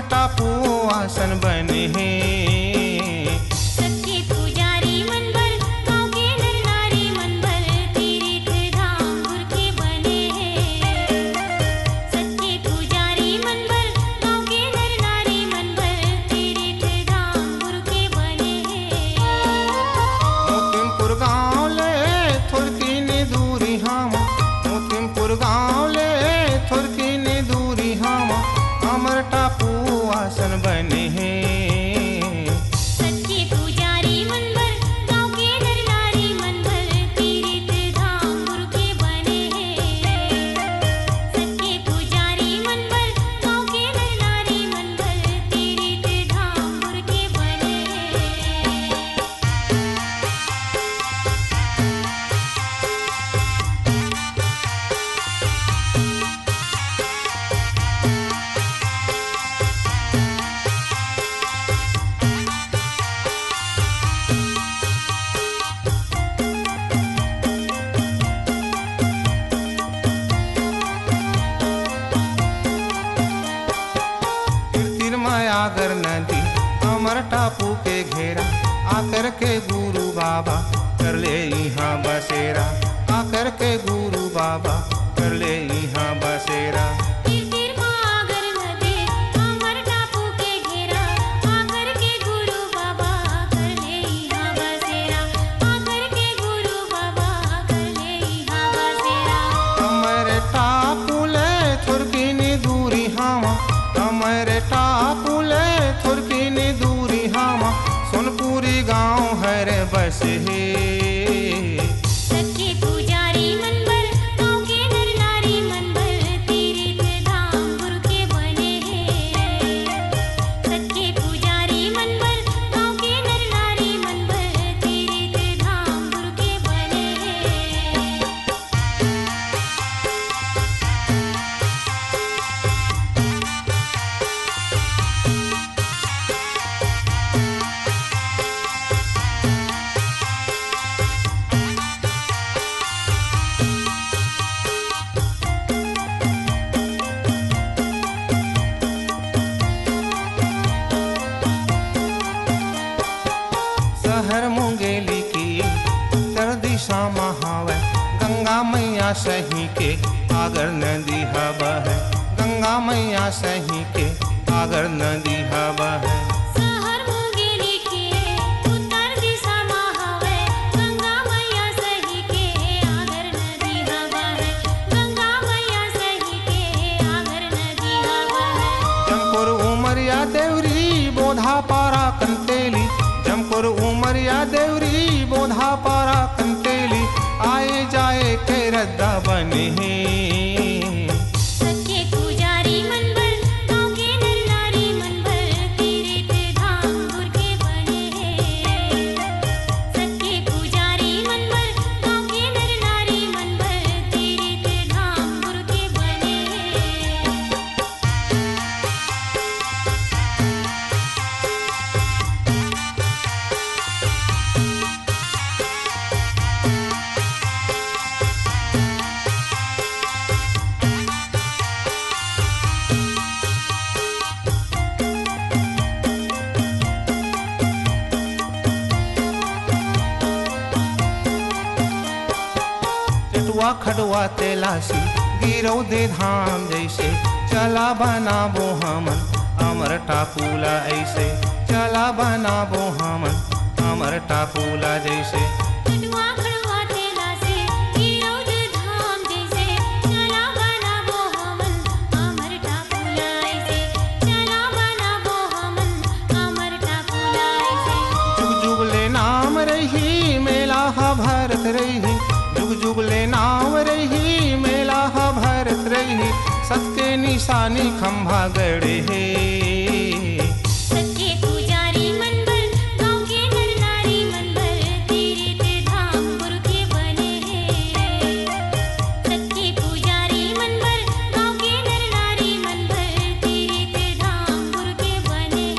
टापू आसन बने हैं। सच्चे पुजारी मनभर गाँव के नर नारी मनभर तीर्थ धाम गुर के बने हैं। सच्चे पुजारी मनभर गाँव के नर नारी मनभर तीर्थ धाम गुर के बने हैं। मोतिमपुर गाँव ले थोड़की ने दूरी हम, मोतिमपुर गाँव ले थोड़की ने दूरी हम, अमर टापू आसन बने हैं। सच्चे पुजारी मनभर गाँव के नर नारी मनभर तीर्थ धाम गुर के बने हैं। सच्चे पुजारी मनभर गाँव के नर नारी मनभर तीर्थ धाम गुर के बने हैं। आगर नदी अमर टापू के घेरा, आकर के गुरु बाबा कर ले यहाँ बसेरा, आकर के गुरु बाबा कर ले यहाँ बसेरा। आगर नदी अमर टापू के घेरा, आकर के गुरु बाबा कर ले यहाँ बसेरा, आकर के गुरु बाबा कर ले यहाँ बसेरा। अमर टापू ले थोड़की ने दूरी हम, अमर टापू ले थोड़की ने दूरी हम, सोनपुरी गाँव है रे बस है। सच्चे पुजारी मनभर गाँव के नर नारी मनभर तीर्थ धाम गुर के बने हैं। सच्चे पुजारी मनभर गाँव के नर नारी मनभर तीर्थ धाम गुर के बने हैं। शहर मुंगेली की उत्तर दिशा महावे, गंगा मैया सही के आगर नदी हवा है, गंगा मैया सही के आगर नदी हवा है। शहर मुंगेली के उत्तर दिशा महावे, गंगा मैया सही के आगर नदी हवा है, गंगा मैया सही के आगर नदी हवा है। जमपुर उमरिया देवरी बोधा पारा कंतेली, जमपुर उमरिया देवरी बोधा पारा कंतेली, आए जाए के रद्दा बने हैं। सच्चे पुजारी मनभर गाँव के नर नारी मनभर तीर्थ धाम गुर के बने हैं। सच्चे पुजारी मनभर गाँव के नर नारी मनभर तीर्थ धाम गुर के बने हैं। चटुआ खडुआ तेलासी गिरौदे धाम जैसे, चला बनाबो हमन अमर टापूला ऐसे, चला बनाबो हमन अमर टापूला जैसे। चटुआ खड़ुआ तेला से गिरौद धाम जैसे, चला बनाबो हमन अमर टापूला ऐसे, चला बनाबो हमन अमर टापूला ऐसे। जुग जुग ले नाम रही मेला हा भरत रही, जुग जुग ले नाव रही, मेला हा भरत रही, सत्य निशानी खंभा गड़े हे। सच्चे पुजारी मन भर गाँव के नर नारी मन भर तीर्थ धाम गुरु के बने हैं। सच्चे पुजारी मन भर गाँव के नर नारी मन भर तीर्थ धाम गुरु के बने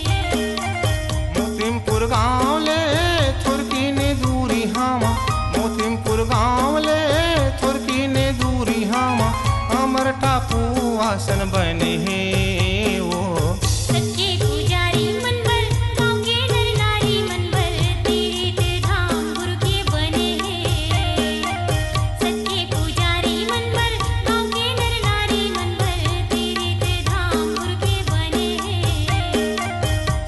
हैं। मोतिमपुर गाँव ले थुरकी ने दूरी हामा, मोतिमपुर गाँव ले थुरकी ने दूरी हामा, अमर टापू आसन बने हैं वो। सच्चे पुजारी मन भर गाँव के नर नारी मन भर तीर्थ धाम गुरु के बने हैं। सच्चे पुजारी मन भर गाँव के नर नारी मन भर तीर्थ धाम गुरु के बने हैं।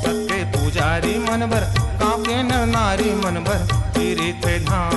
सत्य पुजारी मन भर गाँव के नर नारी मन भर तीर्थ धाम